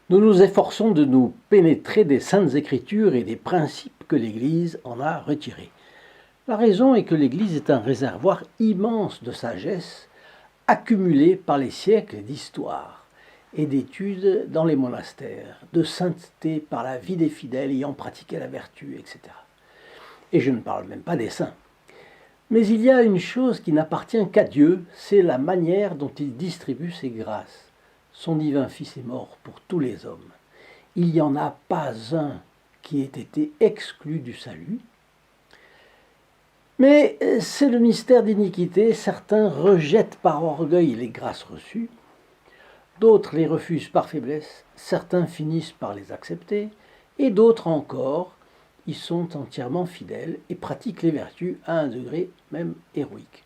Nous nous efforçons de nous pénétrer des saintes écritures et des principes que l'Église en a retirés. La raison est que l'Église est un réservoir immense de sagesse accumulée par les siècles d'histoire et d'études dans les monastères, de sainteté par la vie des fidèles ayant pratiqué la vertu, etc. Et je ne parle même pas des saints. Mais il y a une chose qui n'appartient qu'à Dieu, c'est la manière dont il distribue ses grâces. Son divin Fils est mort pour tous les hommes. Il n'y en a pas un qui ait été exclu du salut. Mais c'est le mystère d'iniquité. Certains rejettent par orgueil les grâces reçues, d'autres les refusent par faiblesse, certains finissent par les accepter, et d'autres encore y sont entièrement fidèles et pratiquent les vertus à un degré même héroïque.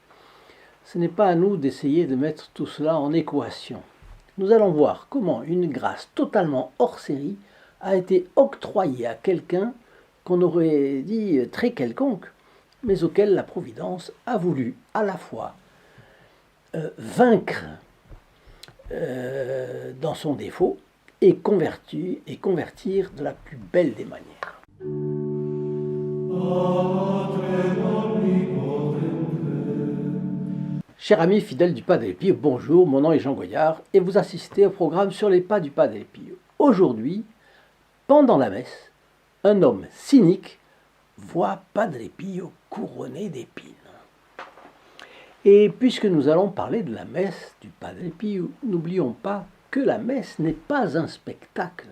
Ce n'est pas à nous d'essayer de mettre tout cela en équation. Nous allons voir comment une grâce totalement hors série a été octroyée à quelqu'un qu'on aurait dit très quelconque, mais auquel la Providence a voulu à la fois vaincre dans son défaut et convertir de la plus belle des manières. Chers amis fidèles du Pas del Pio, bonjour, mon nom est Jean Goyard et vous assistez au programme sur les pas du Pas del Pio. Aujourd'hui, pendant la messe, un homme cynique voit Padre Pio couronné d'épines. Et puisque nous allons parler de la messe du Padre Pio, n'oublions pas que la messe n'est pas un spectacle,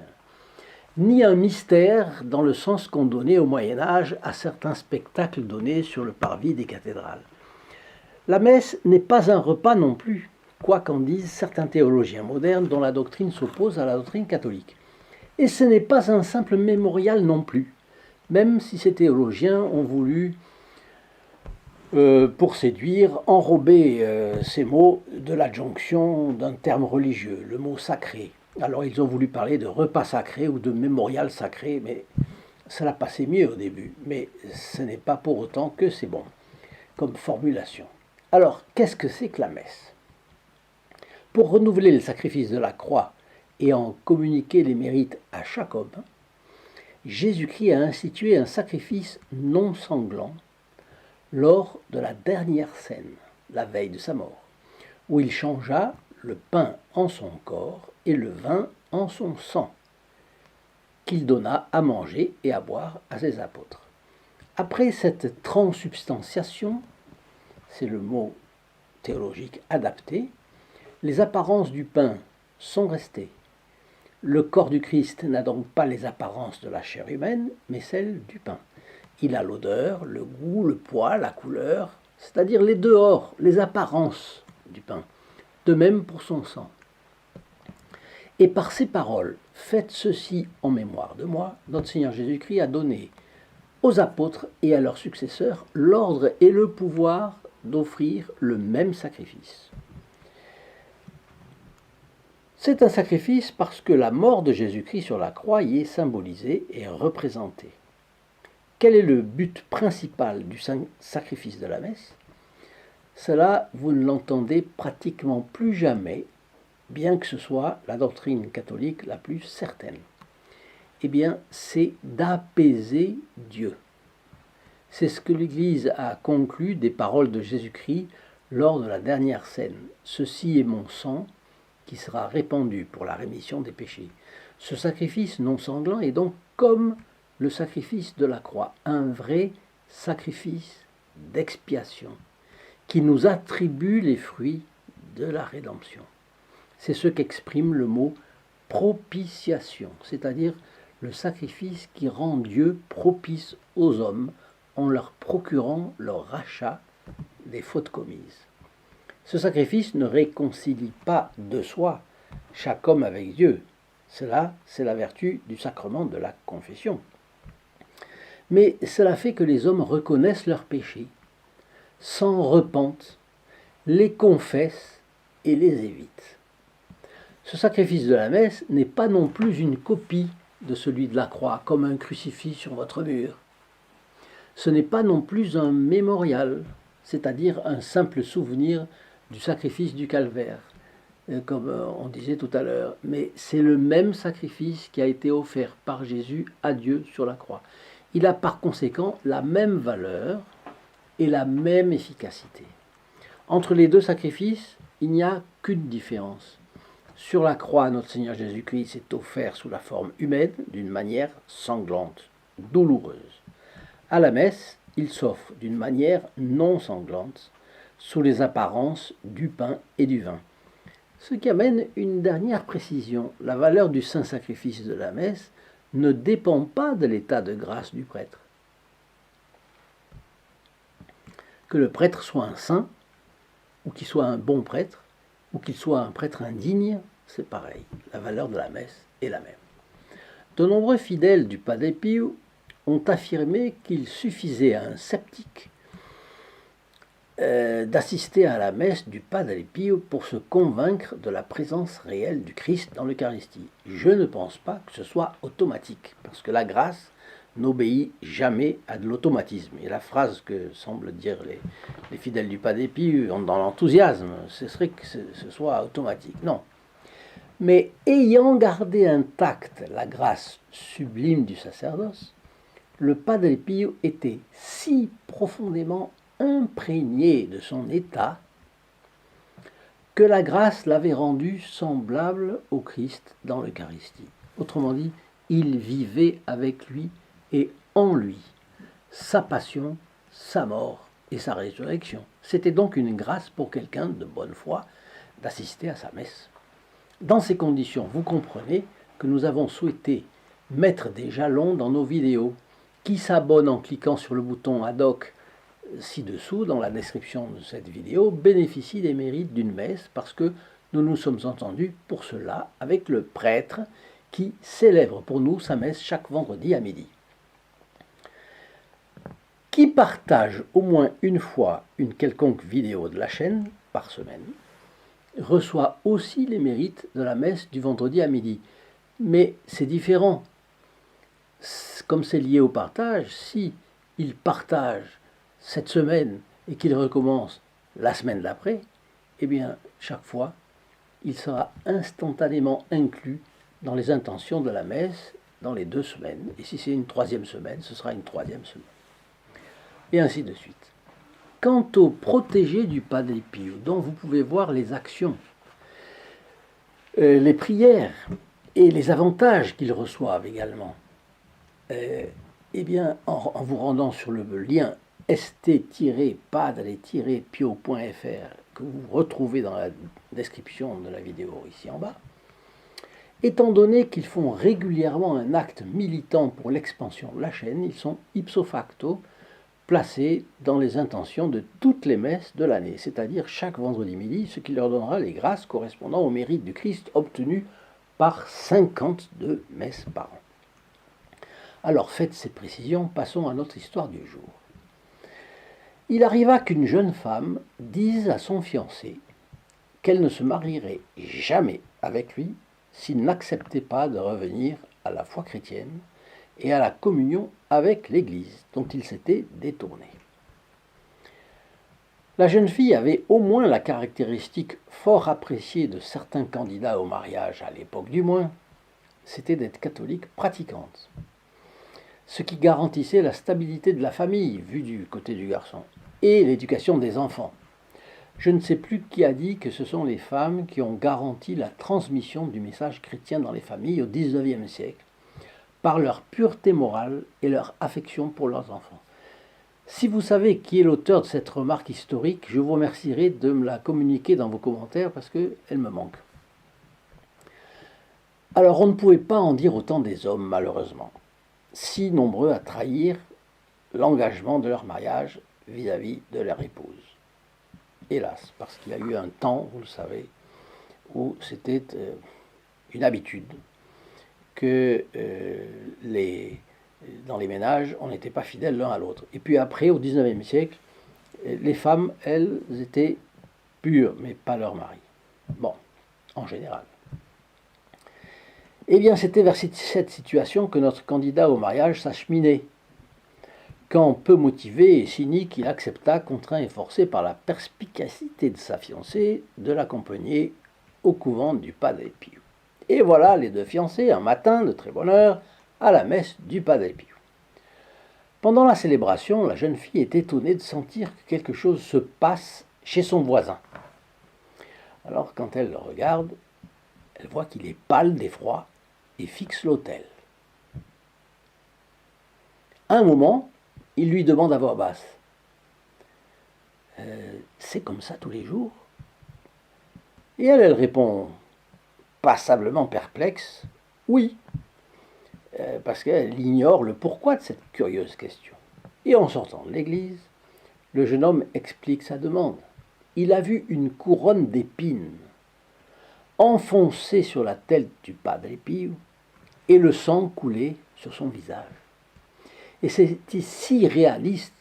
ni un mystère dans le sens qu'on donnait au Moyen-Âge à certains spectacles donnés sur le parvis des cathédrales. La messe n'est pas un repas non plus, quoi qu'en disent certains théologiens modernes dont la doctrine s'oppose à la doctrine catholique. Et ce n'est pas un simple mémorial non plus, même si ces théologiens ont voulu, pour séduire, enrober ces mots de l'adjonction d'un terme religieux, le mot sacré. Alors ils ont voulu parler de repas sacré ou de mémorial sacré, mais cela passait mieux au début. Mais ce n'est pas pour autant que c'est bon comme formulation. Alors, qu'est-ce que c'est que la messe? Pour renouveler le sacrifice de la croix et en communiquer les mérites à chaque homme, Jésus-Christ a institué un sacrifice non sanglant lors de la dernière scène, la veille de sa mort, où il changea le pain en son corps et le vin en son sang, qu'il donna à manger et à boire à ses apôtres. Après cette transsubstantiation, c'est le mot théologique adapté, les apparences du pain sont restées. Le corps du Christ n'a donc pas les apparences de la chair humaine, mais celles du pain. Il a l'odeur, le goût, le poids, la couleur, c'est-à-dire les dehors, les apparences du pain. De même pour son sang. Et par ces paroles, faites ceci en mémoire de moi, notre Seigneur Jésus-Christ a donné aux apôtres et à leurs successeurs l'ordre et le pouvoir d'offrir le même sacrifice. C'est un sacrifice parce que la mort de Jésus-Christ sur la croix y est symbolisée et représentée. Quel est le but principal du sacrifice de la messe? Cela, vous ne l'entendez pratiquement plus jamais, bien que ce soit la doctrine catholique la plus certaine. Eh bien, c'est d'apaiser Dieu. C'est ce que l'Église a conclu des paroles de Jésus-Christ lors de la dernière scène. Ceci est mon sang qui sera répandu pour la rémission des péchés. Ce sacrifice non sanglant est donc comme le sacrifice de la croix, un vrai sacrifice d'expiation qui nous attribue les fruits de la rédemption. C'est ce qu'exprime le mot propitiation, c'est-à-dire le sacrifice qui rend Dieu propice aux hommes en leur procurant leur rachat des fautes commises. Ce sacrifice ne réconcilie pas de soi chaque homme avec Dieu. Cela, c'est la vertu du sacrement de la confession. Mais cela fait que les hommes reconnaissent leurs péchés, s'en repentent, les confessent et les évitent. Ce sacrifice de la messe n'est pas non plus une copie de celui de la croix, comme un crucifix sur votre mur. Ce n'est pas non plus un mémorial, c'est-à-dire un simple souvenir du sacrifice du calvaire, comme on disait tout à l'heure, mais c'est le même sacrifice qui a été offert par Jésus à Dieu sur la croix. Il a par conséquent la même valeur et la même efficacité. Entre les deux sacrifices, il n'y a qu'une différence. Sur la croix, notre Seigneur Jésus-Christ s'est offert sous la forme humaine d'une manière sanglante, douloureuse. À la messe, il s'offre d'une manière non sanglante, sous les apparences du pain et du vin. Ce qui amène une dernière précision. La valeur du saint sacrifice de la messe ne dépend pas de l'état de grâce du prêtre. Que le prêtre soit un saint, ou qu'il soit un bon prêtre, ou qu'il soit un prêtre indigne, c'est pareil. La valeur de la messe est la même. De nombreux fidèles du Padre Pio ont affirmé qu'il suffisait à un sceptique d'assister à la messe du Padre Pio pour se convaincre de la présence réelle du Christ dans l'Eucharistie. Je ne pense pas que ce soit automatique, parce que la grâce n'obéit jamais à de l'automatisme. Et la phrase que semblent dire les fidèles du Padre Pio dans l'enthousiasme, ce serait que ce soit automatique. Non. Mais ayant gardé intacte la grâce sublime du sacerdoce, le Padre Pio était si profondément imprégné de son état que la grâce l'avait rendu semblable au Christ dans l'Eucharistie. Autrement dit, il vivait avec lui et en lui sa passion, sa mort et sa résurrection. C'était donc une grâce pour quelqu'un de bonne foi d'assister à sa messe. Dans ces conditions, vous comprenez que nous avons souhaité mettre des jalons dans nos vidéos. Qui s'abonne en cliquant sur le bouton ad hoc ci-dessous, dans la description de cette vidéo, bénéficie des mérites d'une messe parce que nous nous sommes entendus pour cela avec le prêtre qui célèbre pour nous sa messe chaque vendredi à midi. Qui partage au moins une fois une quelconque vidéo de la chaîne par semaine reçoit aussi les mérites de la messe du vendredi à midi. Mais c'est différent. Comme c'est lié au partage, si il partage cette semaine et qu'il recommence la semaine d'après, eh bien, chaque fois, il sera instantanément inclus dans les intentions de la messe dans les 2 semaines. Et si c'est une 3e semaine, ce sera une 3e semaine. Et ainsi de suite. Quant aux protégés du Padre Pio, dont vous pouvez voir les actions, les prières et les avantages qu'ils reçoivent également, eh bien, en vous rendant sur le lien st-padre-pio.fr que vous retrouvez dans la description de la vidéo ici en bas, étant donné qu'ils font régulièrement un acte militant pour l'expansion de la chaîne, ils sont ipso facto placés dans les intentions de toutes les messes de l'année, c'est-à-dire chaque vendredi midi, ce qui leur donnera les grâces correspondant au mérite du Christ obtenu par 52 messes par an. Alors faites ces précisions, passons à notre histoire du jour. Il arriva qu'une jeune femme dise à son fiancé qu'elle ne se marierait jamais avec lui s'il n'acceptait pas de revenir à la foi chrétienne et à la communion avec l'Église dont il s'était détourné. La jeune fille avait au moins la caractéristique fort appréciée de certains candidats au mariage, à l'époque du moins, c'était d'être catholique pratiquante, ce qui garantissait la stabilité de la famille, vue du côté du garçon, et l'éducation des enfants. Je ne sais plus qui a dit que ce sont les femmes qui ont garanti la transmission du message chrétien dans les familles au XIXe siècle, par leur pureté morale et leur affection pour leurs enfants. Si vous savez qui est l'auteur de cette remarque historique, je vous remercierai de me la communiquer dans vos commentaires parce qu'elle me manque. Alors on ne pouvait pas en dire autant des hommes, malheureusement, si nombreux à trahir l'engagement de leur mariage vis-à-vis de leur épouse. Hélas, parce qu'il y a eu un temps, vous le savez, où c'était une habitude que dans les ménages, on n'était pas fidèles l'un à l'autre. Et puis après, au XIXe siècle, les femmes, elles, étaient pures, mais pas leur mari. Bon, en général. Eh bien, c'était vers cette situation que notre candidat au mariage s'acheminait. quand, peu motivé et cynique, il accepta, contraint et forcé par la perspicacité de sa fiancée, de l'accompagner au couvent du Padre Pio. Et voilà les deux fiancés, un matin de très bonne heure, à la messe du Padre Pio. Pendant la célébration, la jeune fille est étonnée de sentir que quelque chose se passe chez son voisin. Alors, quand elle le regarde, elle voit qu'il est pâle d'effroi et fixe l'autel. À un moment, il lui demande à voix basse c'est comme ça tous les jours? Et elle répond, passablement perplexe, oui, parce qu'elle ignore le pourquoi de cette curieuse question. Et en sortant de l'église, le jeune homme explique sa demande. Il a vu une couronne d'épines enfoncée sur la tête du Padre Pio et le sang couler sur son visage. Et c'était si réaliste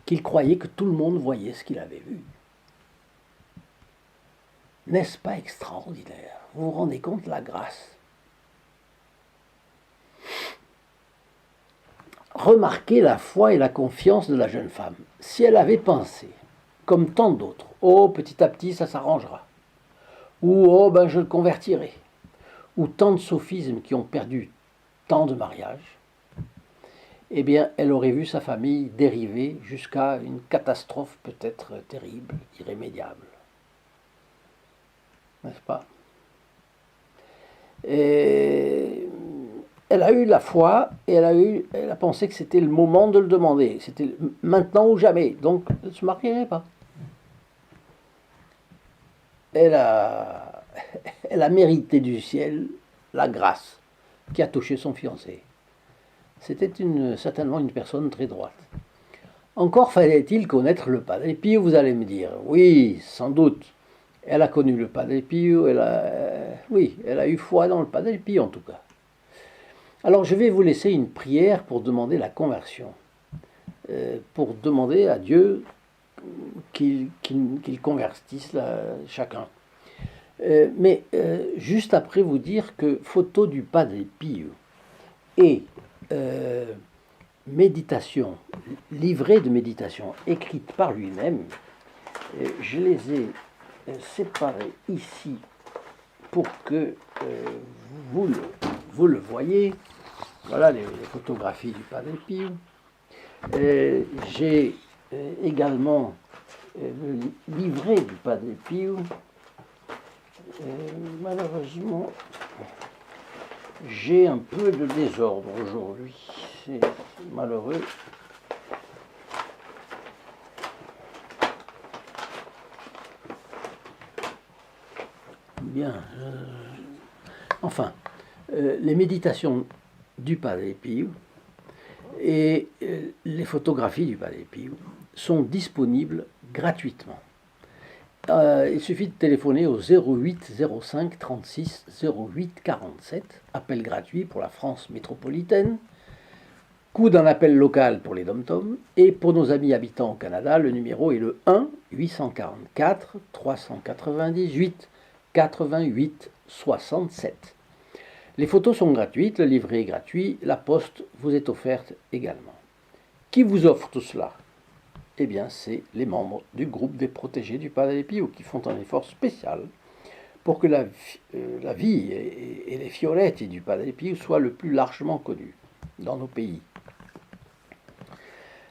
qu'il croyait que tout le monde voyait ce qu'il avait vu. N'est-ce pas extraordinaire? Vous vous rendez compte de la grâce? Remarquez la foi et la confiance de la jeune femme. Si elle avait pensé, comme tant d'autres, oh, petit à petit, ça s'arrangera, ou oh, ben je le convertirai, ou tant de sophismes qui ont perdu tant de mariages, eh bien, elle aurait vu sa famille dériver jusqu'à une catastrophe peut-être terrible, irrémédiable. N'est-ce pas? Et elle a eu la foi et elle a pensé que c'était le moment de le demander. C'était maintenant ou jamais. Donc, elle ne se marierait pas. Elle a, elle a mérité du ciel la grâce qui a touché son fiancé. C'était certainement une personne très droite. Encore fallait-il connaître le Padre Pio, vous allez me dire. Oui, sans doute. Elle a connu le Padre Pio, elle a eu foi dans le Padre Pio en tout cas. Alors je vais vous laisser une prière pour demander la conversion, pour demander à Dieu qu'il convertisse chacun. Mais juste après vous dire que photo du Padre Pio et méditation, livret de méditation écrite par lui-même, je les ai séparés ici pour que vous le voyez. Voilà les photographies du Padre Pio. J'ai également le livret du Padre Pio. Malheureusement, j'ai un peu de désordre aujourd'hui. C'est malheureux. Bien. Enfin, les méditations du Padre Pio et les photographies du Padre Pio sont disponibles gratuitement. Il suffit de téléphoner au 08 05 36 08 47, appel gratuit pour la France métropolitaine, coût d'un appel local pour les dom-toms, et pour nos amis habitants au Canada, le numéro est le 1 844 398 88 67. Les photos sont gratuites, le livret est gratuit, la poste vous est offerte également. Qui vous offre tout cela? Eh bien, c'est les membres du groupe des protégés du Padre Pio qui font un effort spécial pour que la vie et les fioretti du Padre Pio soient le plus largement connues dans nos pays.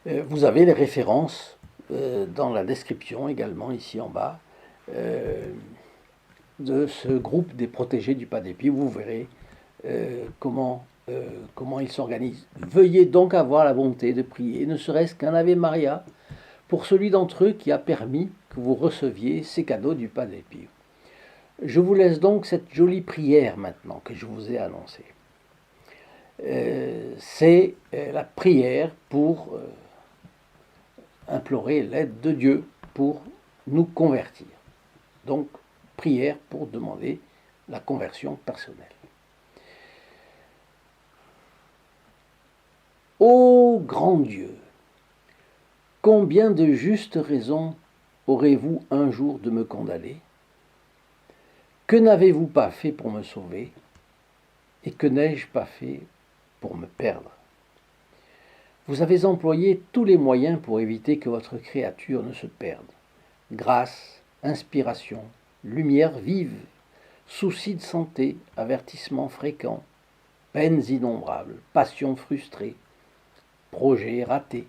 Vous avez les références dans la description également, ici en bas, de ce groupe des protégés du Padre Pio. Vous verrez comment il s'organise. Veuillez donc avoir la bonté de prier, ne serait-ce qu'un Ave Maria, pour celui d'entre eux qui a permis que vous receviez ces cadeaux du Padre Pio. Je vous laisse donc cette jolie prière maintenant que je vous ai annoncée. C'est la prière pour implorer l'aide de Dieu pour nous convertir. Donc, prière pour demander la conversion personnelle. Ô grand Dieu, combien de justes raisons aurez-vous un jour de me condamner? Que n'avez-vous pas fait pour me sauver? Et que n'ai-je pas fait pour me perdre? Vous avez employé tous les moyens pour éviter que votre créature ne se perde. Grâce, inspiration, lumière vive, soucis de santé, avertissements fréquents, peines innombrables, passions frustrées, projets ratés,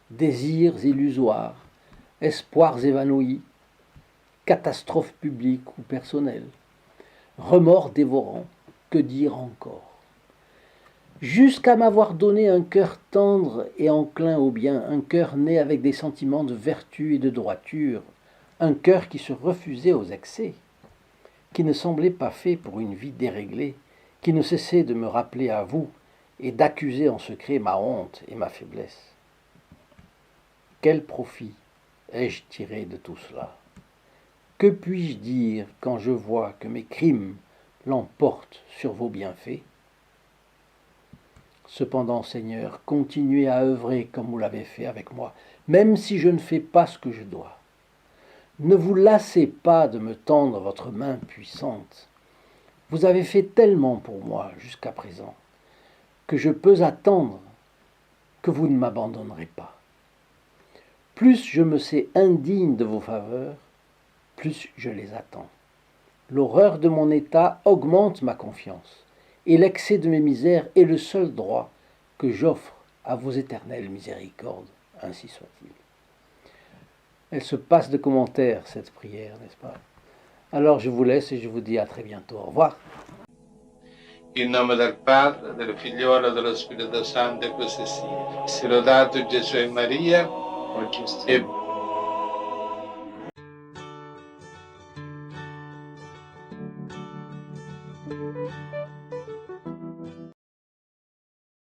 désirs illusoires, espoirs évanouis, catastrophes publiques ou personnelles, remords dévorants, que dire encore? Jusqu'à m'avoir donné un cœur tendre et enclin au bien, un cœur né avec des sentiments de vertu et de droiture, un cœur qui se refusait aux excès, qui ne semblait pas fait pour une vie déréglée, qui ne cessait de me rappeler à vous et d'accuser en secret ma honte et ma faiblesse. Quel profit ai-je tiré de tout cela? Que puis-je dire quand je vois que mes crimes l'emportent sur vos bienfaits? Cependant, Seigneur, continuez à œuvrer comme vous l'avez fait avec moi, même si je ne fais pas ce que je dois. Ne vous lassez pas de me tendre votre main puissante. Vous avez fait tellement pour moi jusqu'à présent que je peux attendre que vous ne m'abandonnerez pas. Plus je me sais indigne de vos faveurs, plus je les attends. L'horreur de mon état augmente ma confiance, et l'excès de mes misères est le seul droit que j'offre à vos éternelles miséricordes, ainsi soit-il. Elle se passe de commentaires, cette prière, n'est-ce pas? Alors je vous laisse et je vous dis à très bientôt. Au revoir. In nome del Padre, del Figliolo e dello Spirito Santo, e così sia. Sia lodato Gesù e Maria, e